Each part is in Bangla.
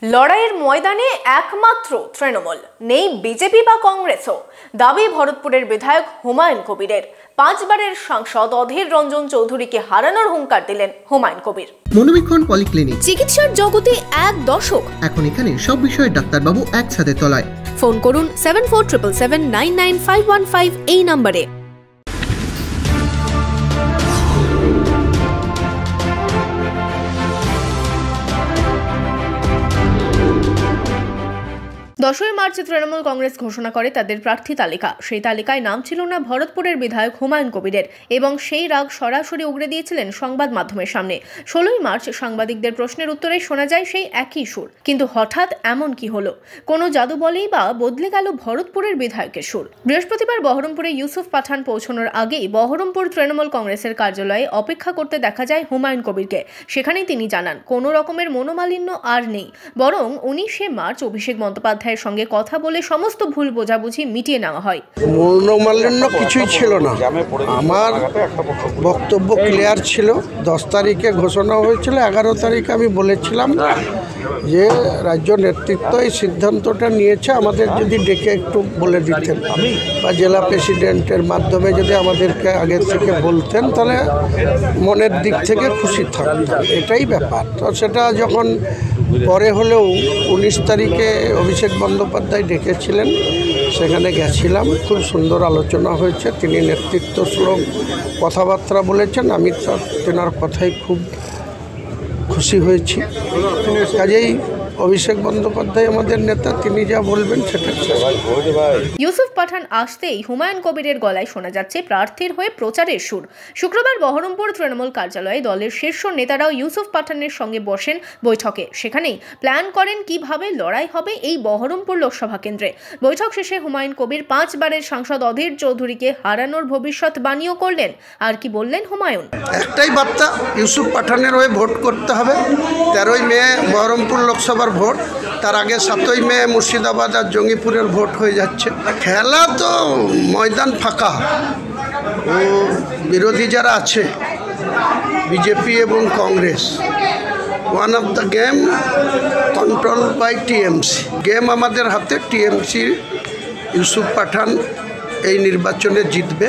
লড়াইয়ের ময়দানে একমাত্র তৃণমূল, নেই বিজেপি বা কংগ্রেসও। দাবি ভরতপুরের বিধায়ক হুমায়ুন কবিরের। 5 বারের সাংসদ অধীর রঞ্জন চৌধুরীকে হারানোর হুঙ্কার দিলেন হুমায়ুন কবির। মনোবীক্ষণ পলিক্লিনিক, চিকিৎসার জগতে এক দশক। এখন এখানে সব বিষয়ে ডাক্তারবাবু একসাথে তলায়। ফোন করুন 7477799515 এই নম্বরে। দশই মার্চ তৃণমূল কংগ্রেস ঘোষণা করে তাদের প্রার্থী তালিকা। সেই তালিকায় নাম ছিল না ভরতপুরের বিধায়ক হুমায়ুন কবিরের, এবং সেই রাগ সরাসরি উগরে দিয়েছিলেন সংবাদ মাধ্যমের সামনে। 16ই মার্চ সাংবাদিকদের প্রশ্নের উত্তরে শোনা যায় সেই একই সুর। কিন্তু হঠাৎ এমন কি হলো? কোনো জাদু বলেই বা বদলে গেল ভরতপুরের বিধায়কের সুর। বৃহস্পতিবার বহরমপুরে ইউসুফ পাঠান পৌঁছানোর আগেই বহরমপুর তৃণমূল কংগ্রেসের কার্যালয়ে অপেক্ষা করতে দেখা যায় হুমায়ুন কবিরকে। সেখানেই তিনি জানান, কোনো রকমের মনোমালিন্য আর নেই, বরং 19শে মার্চ অভিষেক বন্দ্যোপাধ্যায় সঙ্গে কথা বলে সমস্ত ভুল বোঝাবুঝি মিটিয়ে নেওয়া হয়। মনোমালিন্য কিছুই ছিল না। আমার বক্তব্য ক্লিয়ার ছিল। 10 তারিখে ঘোষণা হয়েছিল, 11 তারিখে আমি বলেছিলাম যে রাজ্য নেতৃত্ব এই সিদ্ধান্তটা নিয়েছে, আমাদের যদি ডেকে একটু বলে দিতেন বা জেলা প্রেসিডেন্টের মাধ্যমে যদি আমাদেরকে আগে থেকে বলতেন, তাহলে মনের দিক থেকে খুশি থাকতাম। এটাই ব্যাপার। তো সেটা যখন পরে হলেও 19 তারিখে অভিষেক বন্দ্যোপাধ্যায় ডেকেছিলেন, সেখানে গেছিলাম। খুব সুন্দর আলোচনা হয়েছে। তিনি নেতৃত্ব সুলভ কথাবার্তা বলেছেন। আমি তেনার কথাই খুব খুশি হয়েছি। কাজেই অভিষেক বন্দ্যোপাধ্যায় আমাদের নেতা, তিনি যা বলবেন সেটা। ইউসুফ পাঠান আসতেই হুমায়ুন কবিরের গলায় শোনা যাচ্ছে প্রার্থীর হয়ে প্রচারের সুর। শুক্রবার বহরমপুর তৃণমূল কার্যালয়ে দলের শীর্ষ নেতারাও ইউসুফ পাঠানের সঙ্গে বসেন বৈঠকে। সেখানেই প্ল্যান করেন কিভাবে লড়াই হবে এই বহরমপুর লোকসভা কেন্দ্রে। বৈঠক শেষে হুমায়ুন কবির 5 বারের সাংসদ অধীর চৌধুরীকে হারানোর ভবিষ্যৎ বাণীও করলেন। আর কি বললেন হুমায়ুন? একটাই বার্তা, ইউসুফ পাঠানের হয়ে ভোট করতে হবে। 13ই মে বহরমপুর লোকসভার ভোট, তার আগে 7ই মে মুর্শিদাবাদ আর জঙ্গিপুরের ভোট হয়ে যাচ্ছে। খেলা তো ময়দান ফাঁকা। ও বিরোধী যারা আছে বিজেপি এবং Congress, one of the game control by TMC. Game আমাদের হাতে। টিএমসি ইউসুফ পাঠান এই নির্বাচনে জিতবে,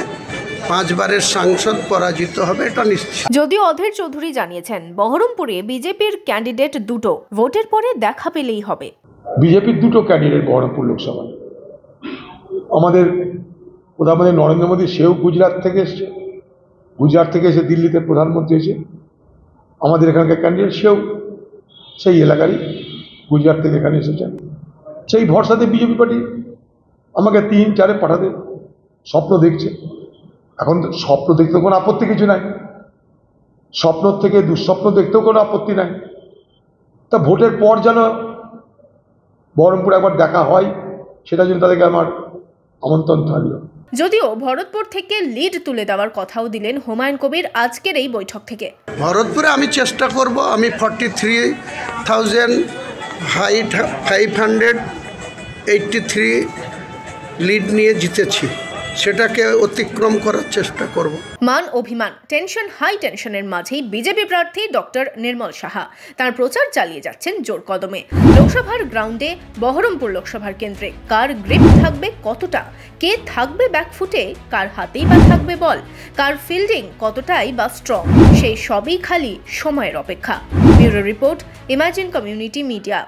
5 বারের সাংসদ পরাজিত হবে, এটা নিশ্চিত। যদিও অধীর চৌধুরী জানিয়েছেন, বহরমপুরে বিজেপির ক্যান্ডিডেট দুটো, ভোটের পরে দেখা পেলেই হবে। বিজেপির দুটো ক্যান্ডিডেট বহরমপুর লোকসভায়। আমাদের প্রধানমন্ত্রী নরেন্দ্র মোদী, সেও গুজরাট থেকে এসে দিল্লিতে প্রধানমন্ত্রী হয়েছে। আমাদের এখানকার ক্যান্ডিডেট, সেও সেই এলাকারই, গুজরাট থেকে এখানে এসেছেন। সেই ভরসাতে বিজেপি পার্টি আমাকে 3-4 পাঠাতে স্বপ্ন দেখছে। এখন স্বপ্ন দেখতে কোনো আপত্তি কিছু নাই, স্বপ্ন থেকে দুঃস্বপ্ন দেখতেও কোনো আপত্তি নাই। তা ভোটের পর যেন বহরমপুর একবার দেখা হয়, সেটার জন্য তাদেরকে আমার আমন্ত্রণ থাকলো। যদিও ভরতপুর থেকে লিড তুলে দেওয়ার কথাও দিলেন হুমায়ুন কবির আজকের এই বৈঠক থেকে। ভরতপুরে আমি চেষ্টা করব। আমি 43,583 লিড নিয়ে জিতেছি, সেটাকে অতিক্রম করার চেষ্টা করব। মান অভিমান, টেনশন, হাই টেনশনের মাঝেই বিজেপি প্রার্থী ডক্টর নির্মল সাহা তার প্রচার চালিয়ে যাচ্ছেন জোর কদমে। লোকসভার গ্রাউন্ডে, বহরমপুর লোকসভার কেন্দ্রে কার গ্রিপ থাকবে কতটা, কে থাকবে ব্যাকফুটে, কার হাতেই বা থাকবে বল, কার ফিল্ডিং কতটাই বা স্ট্রং, সেই সবই খালি সময়ের অপেক্ষা। Bureau report, imagine community media.